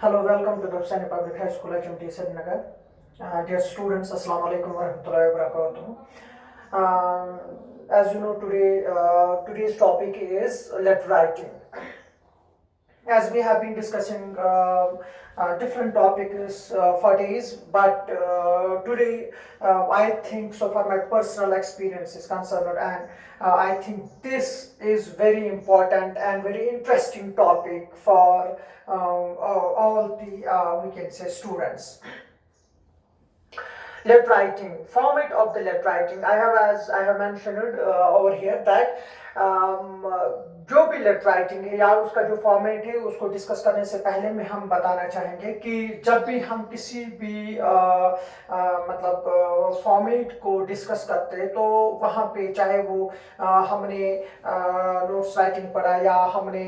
Hello, welcome to the Hussaini Public High School, HMT Srinagar. Dear students, Assalamu alaikum wa rahmatullahi wa barakatuh. As you know, today's topic is letter writing. As we have been discussing different topics for days, but today I think so far my personal experience is concerned, and I think this is very important and very interesting topic for all the we can say students. Letter writing, format of the letter writing. As I have mentioned over here that जो भी letter writing है या उसका जो format है उसको discuss करने से पहले में हम बताना चाहेंगे कि जब भी हम किसी भी मतलब फॉर्मेट को डिस्कस करते हैं तो वहाँ पे चाहे वो हमने नोट्स राइटिंग पढ़ा या हमने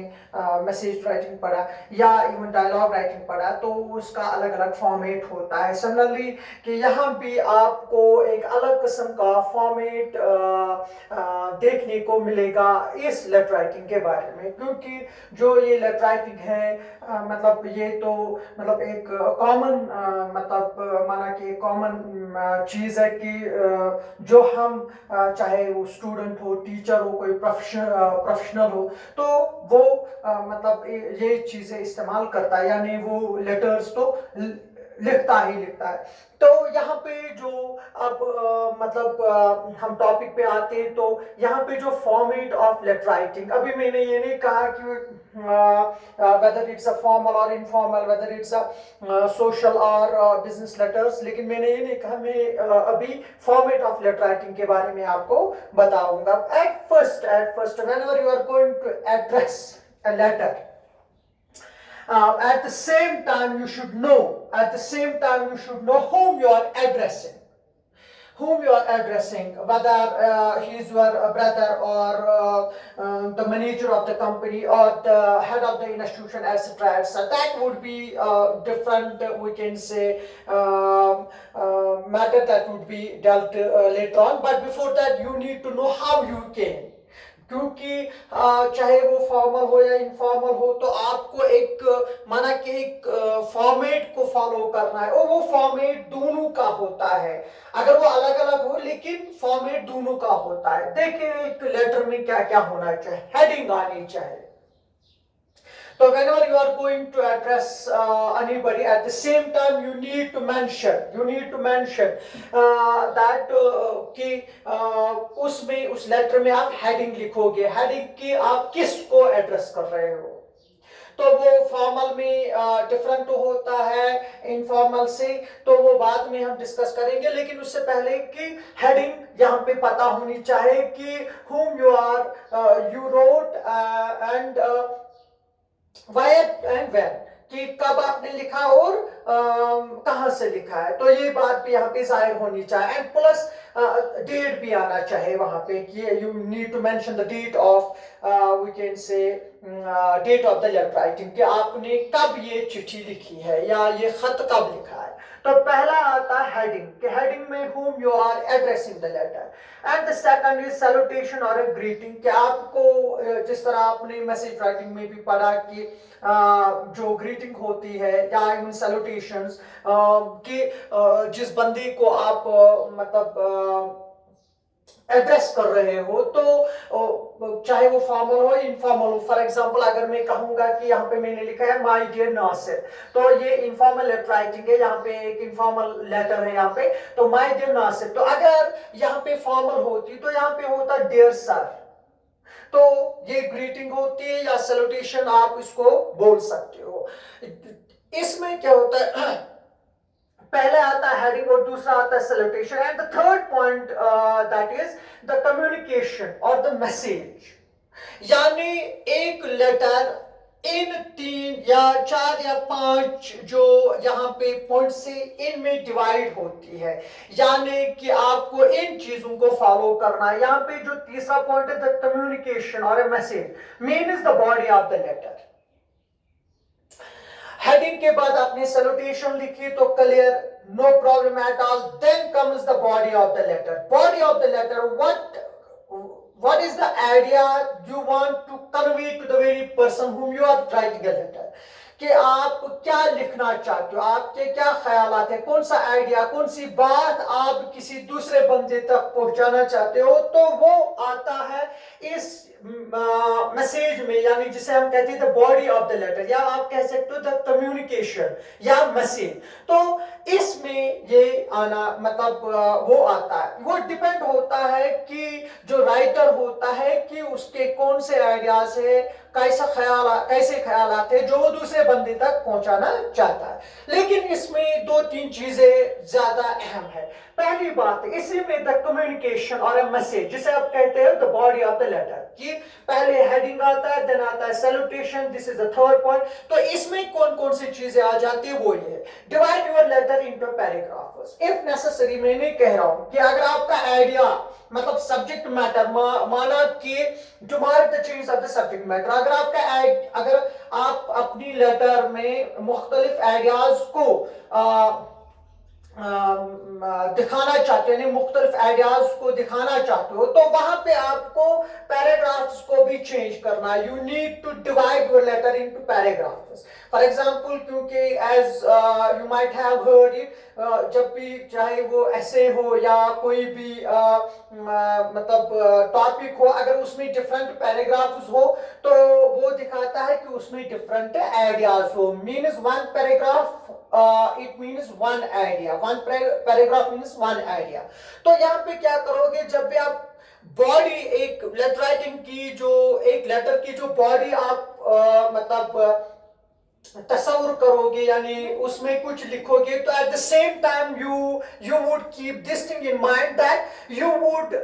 मैसेज राइटिंग पढ़ा या इवन डायलॉग राइटिंग पढ़ा तो उसका अलग अलग फॉर्मेट होता है। सिमिलरली कि यहाँ भी आपको एक अलग किस्म का फॉर्मेट देखने को मिलेगा इस लेटर राइटिंग के बारे में, क्योंकि जो ये लेटर राइटिंग है मतलब ये तो मतलब एक कॉमन मतलब माना कि कॉमन चीज़ है कि जो हम चाहे वो स्टूडेंट हो, टीचर हो, कोई प्रोफेशनल हो तो वो मतलब ये चीज़ें इस्तेमाल करता है, यानी वो लेटर्स तो लिखता है। तो यहाँ पे जो अब मतलब हम टॉपिक पे आते हैं तो यहाँ पे जो फॉर्मेट ऑफ लेटर राइटिंग, अभी मैंने ये नहीं कहा कि वेदर इट्स अ फॉर्मल और informal, whether it's a social और बिजनेस लेटर्स, लेकिन मैंने ये नहीं कहा, मैं अभी फॉर्मेट ऑफ लेटर राइटिंग के बारे में आपको बताऊंगा। At first whenever you are going to address a letter, at the same time you should know whom you are addressing, whether he is your brother or the manager of the company or the head of the institution, etc. So that would be different, we can say, matter that would be dealt later on. But before that you need to know how you came, क्योंकि चाहे वो formal हो या informal हो तो आपको एक माना कि एक फॉर्मेट को फॉलो करना है और वो फॉर्मेट दोनों का होता है। अगर वो अलग अलग हो लेकिन फॉर्मेट दोनों का होता है। देखिए एक लेटर में क्या क्या होना चाहिए, हेडिंग आनी चाहिए। So whenever you are going to address anybody, at the same time you need to mention that कि उसमें उस लेटर में आप हेडिंग लिखोगे, हेडिंग की आप किसको एड्रेस कर रहे हो। तो वो फॉर्मल में डिफरेंट होता है इनफॉर्मल से, तो वो बाद में हम डिस्कस करेंगे, लेकिन उससे पहले कि हेडिंग यहाँ पे पता होनी चाहिए कि whom you wrote and where and when, कि कब आपने लिखा और कहां से लिखा है, तो ये बात भी यहाँ पे जाहिर होनी चाहिए। एंड प्लस डेट भी आना चाहिए वहां पे कि you need to mention the date of we can say date of the letter writing, कि आपने कब ये चिट्ठी लिखी है या ये खत कब लिखा है। तो पहला आता है हेडिंग, कि हेडिंग में whom you are addressing the letter, and the second is salutation or a greeting, कि आपको जिस तरह आपने मैसेज राइटिंग में भी पढ़ा कि जो ग्रीटिंग होती है या इवन सैल्यूटेशंस, कि जिस बंदे को आप मतलब एड्रेस कर रहे हो तो चाहे वो फॉर्मल हो इनफॉर्मल हो। फॉर एग्जांपल अगर मैं कहूंगा कि यहाँ पे मैंने लिखा है माय डियर नासिर, तो ये इनफॉर्मल लेटर राइटिंग है, यहाँ पे एक इनफॉर्मल लेटर है यहाँ पे, तो माय डियर नासिर। तो अगर यहाँ पे फॉर्मल होती तो यहाँ पे होता डियर सर, तो ये ग्रीटिंग होती है या सैल्यूटेशन आप इसको बोल सकते हो। इसमें क्या होता है, पहले आता है हेडिंग और दूसरा आता है salutation, and the third point that is the communication और द मैसेज, यानी एक लेटर इन 3 या 4 या 5 जो यहाँ पे पॉइंट से इनमें डिवाइड होती है, यानी कि आपको इन चीजों को फॉलो करना है। यहाँ पे जो तीसरा पॉइंट है द कम्युनिकेशन और message main is the body of the letter. Heading के बाद आपने सैल्यूटेशन लिखी तो clear, no problem at all. Then comes the body of the letter. Body of the letter, what is the idea you want to convey to the very person whom you are writing a letter, कि आप क्या लिखना चाहते हो, आपके क्या ख्यालात है, कौन सा आइडिया, कौन सी बात आप किसी दूसरे बंदे तक पहुंचाना चाहते हो, तो वो आता है इस मैसेज में, यानी जिसे हम कहते हैं the body of the letter, या आप कह सकते हो द कम्युनिकेशन या मैसेज। तो इसमें ये आना मतलब वो आता है, वो डिपेंड होता है कि जो राइटर होता है कि उसके कौन से आइडियाज है, कैसे ख्यालात है जो वो दूसरे बंदे तक पहुंचाना चाहता है। लेकिन इसमें दो तीन चीजें ज्यादा अहम है। पहली बात, इसी में द कम्युनिकेशन और अ मैसेज, जिसे आप कहते हैं the body of the letter, कि पहले हेडिंग आता है, देन आता है salutation, this is the third point. तो इसमें कौन कौन सी चीजें आ जाती है, वो ये divide your letter into paragraphs if necessary. मैं नहीं कह रहा हूं कि अगर आपका आइडिया मतलब सब्जेक्ट मैटर, माना कि to mark the change of the subject matter, अगर आप अपनी लेटर में मुख्तलिफ आइडियाज को दिखाना चाहते हो, मुख्तलिफ आइडियाज को दिखाना चाहते हो, तो वहां पे आपको पैराग्राफ्स को भी चेंज करना है। You need to divide your letter into paragraphs. For example, क्योंकि as you might have heard it, जब भी चाहे वो ऐसे हो या कोई भी मतलब टॉपिक हो, अगर उसमें डिफरेंट पैराग्राफ्स हो तो वो दिखाता है कि उसमें डिफरेंट आइडियाज हो। Means one paragraph it means one idea, one paragraph means one idea। तो यहाँ पे क्या करोगे, जब भी आप बॉडी एक लेटर राइटिंग की, जो एक लेटर की जो बॉडी आप मतलब तस्वुर करोगे, यानी उसमें कुछ लिखोगे, तो at the same time you would keep this thing in mind that you would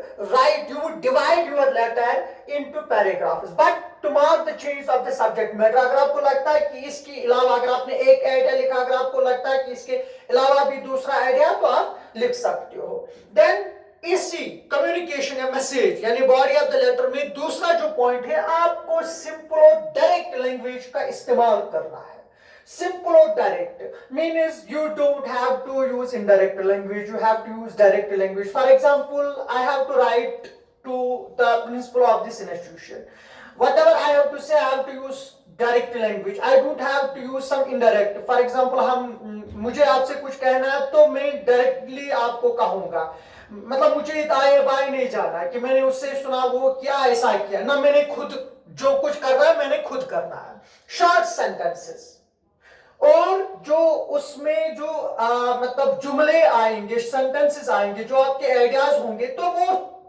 divide your letter into paragraphs, but to mark the change of the subject matter. अगर आपको लगता है कि इसके अलावा, अगर आपने एक आइडिया लिखा, अगर आपको लगता है कि इसके अलावा भी दूसरा आइडिया, तो आप लिख सकते हो। देन इसी कम्युनिकेशन या मैसेज यानी बॉडी ऑफ द लेटर में दूसरा जो पॉइंट है, आपको सिंपल और डायरेक्ट लैंग्वेज का इस्तेमाल करना है। Simple or direct means you don't have to use indirect language, you have to use direct language. For example, I have to write to the principal of this institution. Whatever I have to say, I have to use direct language. I don't have to use some indirect. For example, मुझे आपसे कुछ कहना है तो मैं directly आपको कहूंगा, मतलब मुझे दाएं बाएं नहीं जाना है कि मैंने उससे सुना वो क्या ऐसा किया, ना मैंने खुद जो कुछ कर रहा है मैंने खुद करना है। शॉर्ट सेंटेंसेस और जो उसमें जो मतलब जुमले आएंगे, सेंटेंसेस आएंगे, जो आपके आइडियाज होंगे, तो वो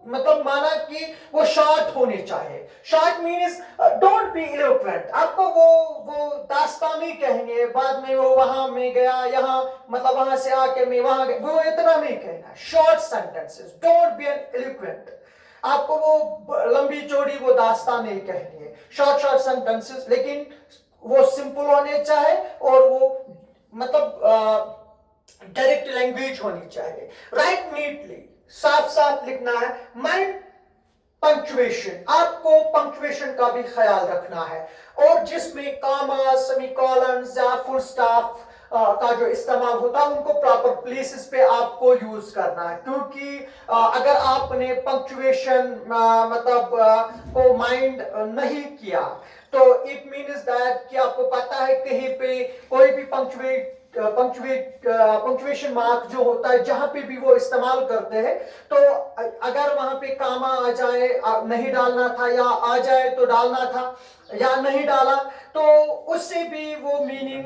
मतलब माना कि वो शॉर्ट होने चाहिए। Short means don't be eloquent. आपको वो दास्तान नहीं कहेंगे, बाद में वो वहां में गया, यहाँ मतलब वहां से आके मैं वहां गया, वो इतना नहीं कहना। Short sentences, don't be an eloquent. आपको वो लंबी चौड़ी वो दास्तान नहीं कहनी है। शॉर्ट सेंटेंसेस, लेकिन वो सिंपल होने चाहिए और वो मतलब डायरेक्ट लैंग्वेज होनी चाहिए। राइट नीटली, साफ साफ लिखना है। माइंड पंक्चुएशन, आपको पंक्चुएशन का भी ख्याल रखना है, और जिसमें कामा, सेमीकोलंस या फुल स्टॉप का जो इस्तेमाल होता है उनको प्रॉपर प्लेसेस पे आपको यूज करना है। क्योंकि अगर आपने पंक्चुएशन मतलब को माइंड नहीं किया, तो इट मीन्स दैट कि आपको पता है कहीं पे कोई भी पंक्चुएशन मार्क जो होता है जहां पे भी वो इस्तेमाल करते हैं, तो अगर वहां पे कामा आ जाए, नहीं डालना था, या आ जाए तो डालना था, या नहीं डाला तो उससे भी वो मीनिंग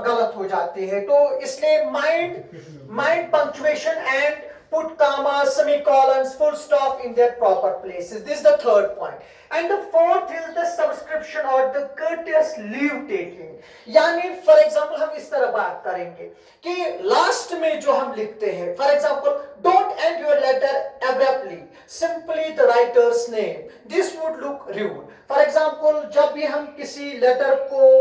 गलत हो जाती है। तो इसलिए mind punctuation and put commas, semicolons, full stop in their proper places. This is the third point. And the fourth is the subscription or the courteous leave taking. यानी for example हम इस तरह बात करेंगे कि लास्ट में जो हम लिखते हैं, for example, don't end your letter abruptly, simply the writer's name. This would look rude. For example, जब भी हम किसी लेटर को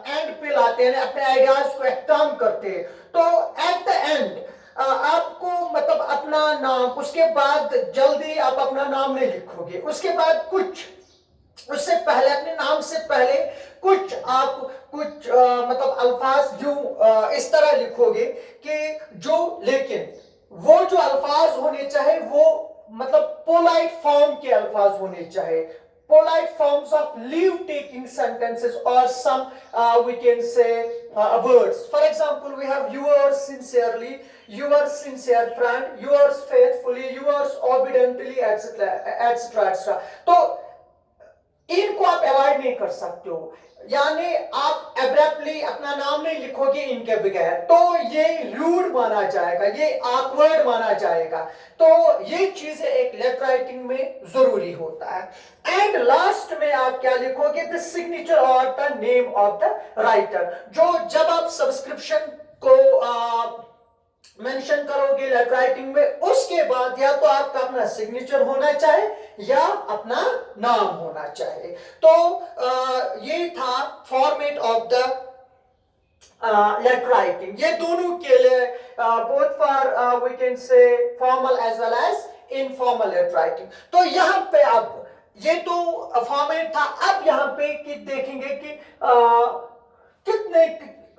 एंड पे लाते हैं, अपने आइडियाज को एक्सटाम करते हैं, तो एट द एंड आपको मतलब अपना नाम, उसके बाद जल्दी आप अपना नाम नहीं लिखोगे, उसके बाद कुछ उससे पहले, अपने नाम से पहले कुछ मतलब अल्फाज जो इस तरह लिखोगे कि जो, लेकिन वो जो अल्फाज होने चाहिए वो मतलब पोलाइट फॉर्म के अल्फाज होने चाहिए। polite forms of leave taking sentences or some we can say words. For example, we have yours sincerely, yours sincere friend, yours faithfully, yours obediently, etc etc etc. तो इनको आप अवॉइड नहीं कर सकते हो, यानी आप एब्रप्टली अपना नाम नहीं लिखोगे इनके बगैर, तो ये रूड माना जाएगा, ये ऑकवर्ड माना जाएगा। तो ये चीजें एक लेटर राइटिंग में जरूरी होता है। एंड लास्ट में आप क्या लिखोगे, द सिग्नेचर और the name of the writer. जो जब आप सब्सक्रिप्शन को मेंशन करोगे लेटर राइटिंग में, उसके बाद या तो आपका अपना सिग्नेचर होना चाहिए या अपना नाम होना चाहिए। तो ये था format of the letter writing. ये दोनों के लिए both for we can say formal as well as informal letter writing. तो यहाँ पे अब ये तो फॉर्मेट था। अब यहाँ पे कि देखेंगे कि कितने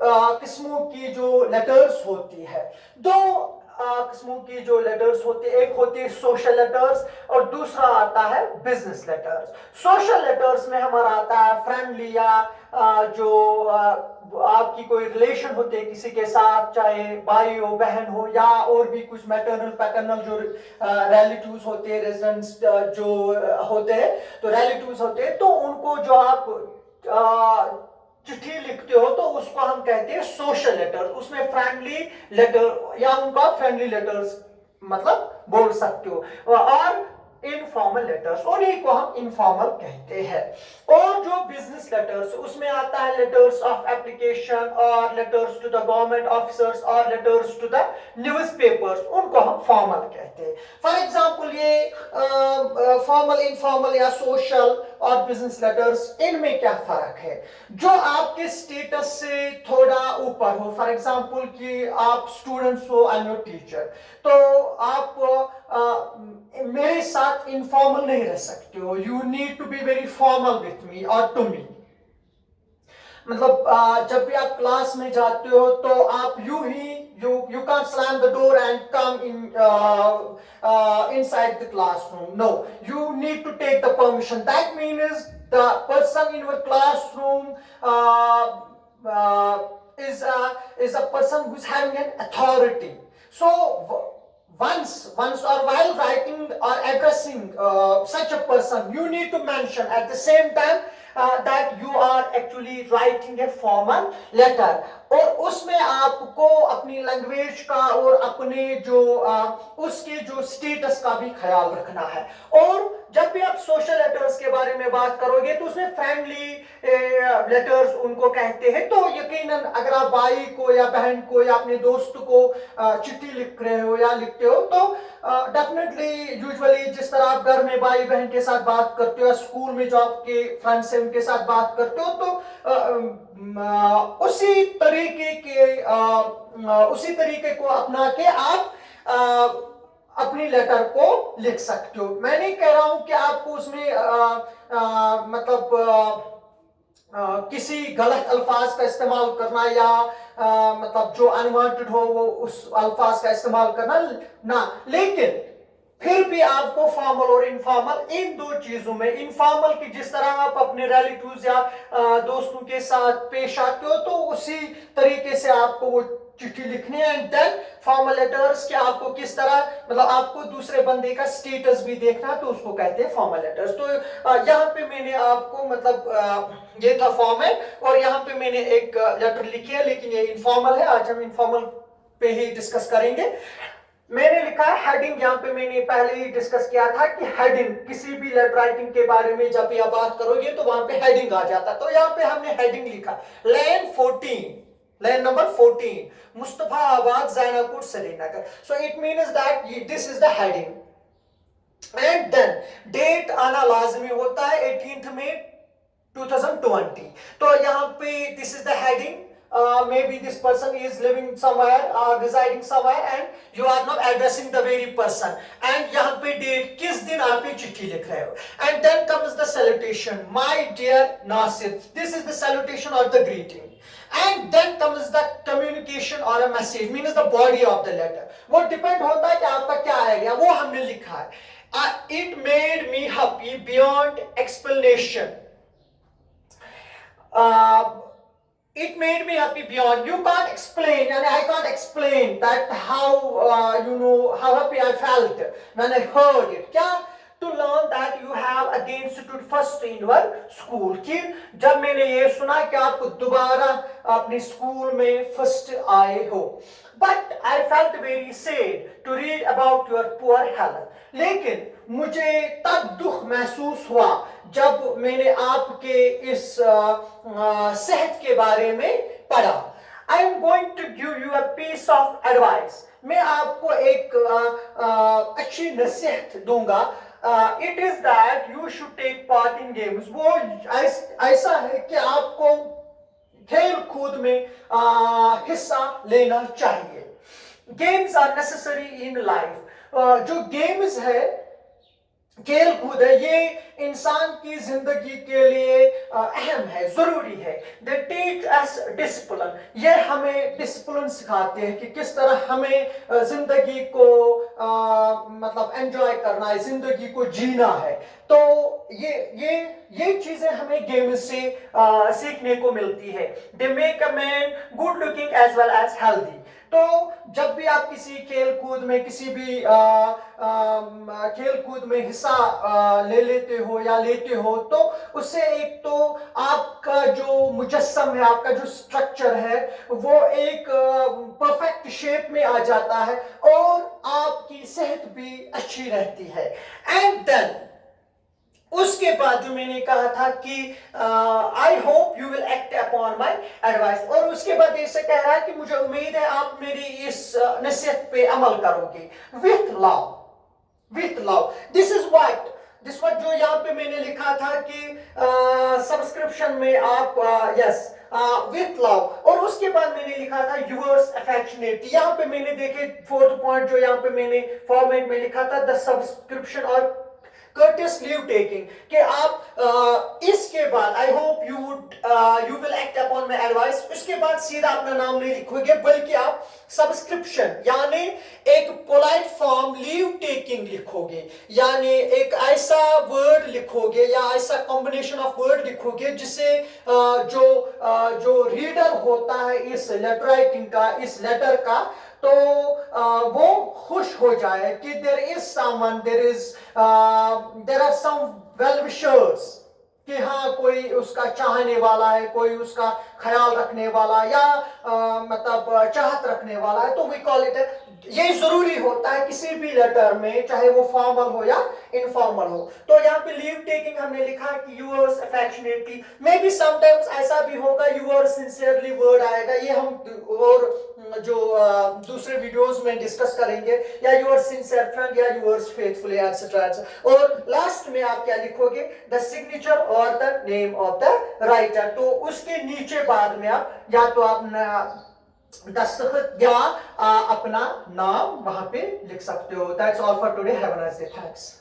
किस्मों की जो लेटर्स होती है। दो किस्मों की जो लेटर्स होती है, एक होती है सोशल लेटर्स और दूसरा आता है बिजनेस लेटर्स। सोशल लेटर्स में हमारा आता है फ्रेंडली या जो आपकी कोई रिलेशन होते हैं किसी के साथ, चाहे भाई हो बहन हो या और भी कुछ मैटरनल पैटर्नल जो रिलेटिव्स होते हैं, रेजिडेंट्स जो होते हैं, तो रिलेटिव्स होते हैं, तो उनको जो आप चिट्ठी लिखते हो तो उसको हम कहते हैं सोशल लेटर। उसमें फ्रेंडली लेटर या उनका फ्रेंडली लेटर्स मतलब बोल सकते हो। और इनफॉर्मल लेटर्स, उन्हीं को हम इनफॉर्मल कहते हैं। और जो बिजनेस लेटर्स, उसमें आता है लेटर्स ऑफ एप्लीकेशन और letters to the government officers और लेटर्स टू द न्यूज़पेपर्स, उनको हम फॉर्मल कहते हैं। फॉर एग्जांपल ये फॉर्मल, इनफॉर्मल या सोशल और बिजनेस लेटर्स, इनमें क्या फर्क है? जो आपके स्टेटस से थोड़ा ऊपर हो, फॉर एग्जांपल कि आप स्टूडेंट्स हो, आई एम योर टीचर, तो आप मेरे साथ इनफॉर्मल नहीं रह सकते हो। You need to be very formal with me और टू मी। मतलब जब भी आप क्लास में जाते हो तो आप यूं ही you can't slam the door and come in inside the classroom. No, you need to take the permission. That means the person in your classroom is a person who's having an authority. So once or while writing or addressing such a person, you need to mention at the same time that you are actually writing a formal letter। और उसमें आपको अपनी language का और अपने जो उसके जो स्टेटस का भी ख्याल रखना है। और जब भी आप सोशल लेटर्स के बारे में बात करोगे तो उसमें फ्रेंडली लेटर्स उनको कहते हैं। तो यकीनन अगर आप भाई को या बहन को या अपने दोस्त को चिट्ठी लिख रहे हो या लिखते हो तो डेफिनेटली यूजुअली जिस तरह आप घर में भाई बहन के साथ बात करते हो या स्कूल में जो आपके फ्रेंड्स हैं उनके साथ बात करते हो, तो उसी तरीके को अपना के आप अपनी लेटर को लिख सकते हो। मैं नहीं कह रहा हूं कि आपको उसमें मतलब किसी गलत अल्फाज का इस्तेमाल करना या मतलब जो अनवांटेड हो वो उस अल्फाज का इस्तेमाल करना ना, लेकिन फिर भी आपको फॉर्मल और इनफॉर्मल इन दो चीजों में, इनफॉर्मल की जिस तरह आप अपने रिलेटिव्स या दोस्तों के साथ पेश आते हो तो उसी तरीके से आपको वो चिट्ठी लिखनी है। एंड देन फॉर्मल लेटर्स कि आपको किस तरह मतलब आपको दूसरे बंदे का स्टेटस भी देखना, तो उसको कहते हैं फॉर्मल लेटर्स। तो यहाँ पे मैंने आपको मतलब ये था फॉर्मेट, और यहाँ पे मैंने एक लेटर लिखी है लेकिन ये इनफॉर्मल है। आज हम इनफॉर्मल पे ही डिस्कस करेंगे। मैंने लिखा है हेडिंग। यहाँ पे मैंने पहले ही डिस्कस किया था कि हेडिंग किसी भी लेटर राइटिंग के बारे में जब आप बात करोगे तो वहां पे हेडिंग आ जाता। तो यहाँ पे हमने हेडिंग लिखा land 14, land number 14, Mustafabad, Jainapur, Srinagar. So it means that this is the heading. And then date आना लाजमी होता है 18 मई 2020। तो यहाँ पे this is the heading. Maybe this person is living somewhere, residing somewhere, and you are not addressing the very person. And यहाँ पे date किस दिन आप ये चिट्ठी लिख रहे हो। And then comes the salutation, my dear Nasir. This is the salutation or the greeting. And then comes the communication or a message, means the body of the letter. वो depend होता है कि आपका क्या आएगा, वो हमने लिखा है। It made me happy beyond explanation. Uh, it made me happy beyond, you can't explain, and I can't explain that how how happy I felt when I heard it. क्या to learn that you have again stood first in your school, कि जब मैंने ये सुना कि आप दोबारा अपने स्कूल में फर्स्ट आए हो. But I felt very sad to read about your poor health. लेकिन मुझे तब दुख महसूस हुआ जब मैंने आपके इस सेहत के बारे में पढ़ा. I am going to give you a piece of advice. मैं आपको एक अच्छी नसीहत दूंगा. It is that you should take part in games. वो ऐसा है कि आपको खेल कूद में हिस्सा लेना चाहिए. Games are necessary in life. जो गेम्स है, खेल कूद है, ये इंसान की जिंदगी के लिए अहम है, जरूरी है. They teach us discipline. ये हमें डिसिप्लिन सिखाते हैं कि किस तरह हमें जिंदगी को मतलब एंजॉय करना है, जिंदगी को जीना है. तो ये चीजें हमें गेम से सीखने को मिलती है. They make a man good looking as well as healthy. तो जब भी आप किसी खेल कूद में, किसी भी खेल कूद में हिस्सा ले लेते हो या लेते हो, तो उससे एक तो आपका जो मुजस्सम है, आपका जो स्ट्रक्चर है, वो एक परफेक्ट शेप में आ जाता है और आपकी सेहत भी अच्छी रहती है. एंड देन उसके बाद जो मैंने कहा था कि I hope you will act upon my advice, और उसके बाद ऐसे कह रहा है कि मुझे उम्मीद है आप मेरी इस नसीहत पे अमल करोगे. With love. दिस व्हाट जो यहाँ पे मैंने लिखा था कि सब्सक्रिप्शन में आप यस विथ लव, और उसके बाद मैंने लिखा था यूअर्स अफेक्शनेटली. यहाँ पे मैंने देखे फोर्थ पॉइंट जो यहाँ पे मैंने फॉर्मेट में लिखा था, द सब्सक्रिप्शन और courteous leave taking, कि आप इसके बाद I hope you will act upon my advice, उसके बाद सीधा अपना नाम नहीं लिखोगे, बल्कि आप सब्सक्रिप्शन यानी एक पोलाइट फॉर्म लीव टेकिंग लिखोगे, यानी एक ऐसा वर्ड लिखोगे या ऐसा कॉम्बिनेशन ऑफ वर्ड लिखोगे जिससे जो रीडर होता है इस लेटर राइटिंग का, इस लेटर का, तो वो खुश हो जाए कि there are some well wishers, कि हाँ कोई उसका चाहने वाला है, कोई उसका ख्याल रखने वाला या मतलब चाहत रखने वाला है. तो वी कॉल इट. ये जरूरी होता है किसी भी लेटर में, चाहे वो फॉर्मल हो या इनफॉर्मल हो. तो यहाँ पे लीव टेकिंग हमने लिखा कि yours affectionately, may be sometimes ऐसा भी होगा यूअर्स सिंसियरली वर्ड आएगा, ये हम और जो दूसरे वीडियोस में डिस्कस करेंगे, या यूअर्स सिंसियर फ्रेंड या यूअर्स फेथफुली एटसेट्रा. और लास्ट में आप क्या लिखोगे, द सिग्नेचर और the name of the writer. तो उसके नीचे बाद में आप या तो आप दस्तखत या अपना नाम वहां पे लिख सकते हो. That's all for today. Have a nice day. Thanks.